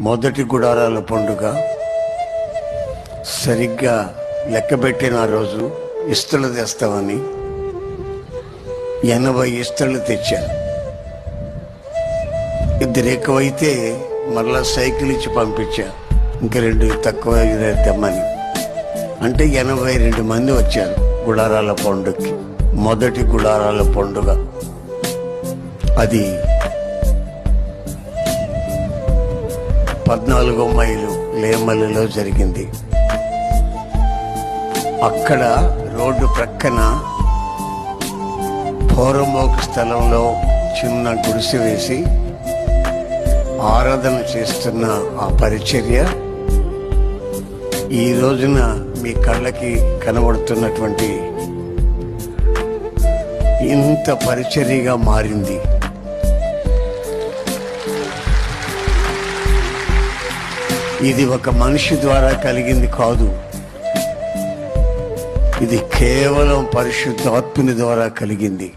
మొదటి గుడారాల పండుగ సరిగ్గా లెక్కబెట్టిన రోజు ఇస్తలు తెస్తామని 80 ఇస్తలు తెచ్చాను. ఇద్దరు ఎక్కువైతే మళ్ళా సైకిల్ ఇచ్చి పంపించా, ఇంకా 2 తక్కువ తెమ్మని. అంటే 82 మంది వచ్చారు గుడారాల పండుగకి. మొదటి గుడారాల పండుగ అది 14 మైలు లేమల్లిలో జరిగింది. అక్కడ రోడ్డు ప్రక్కన పోరంబోకు స్థలంలో చిన్న గుడిసె వేసి ఆరాధన చేస్తున్న ఆ పరిచర్య ఈ రోజున మీ కళ్ళకి కనబడుతున్నటువంటి ఇంత పరిచర్యగా మారింది. ఇది ఒక మనిషి ద్వారా కలిగింది కాదు, ఇది కేవలం పరిశుద్ధాత్ముని ద్వారా కలిగింది.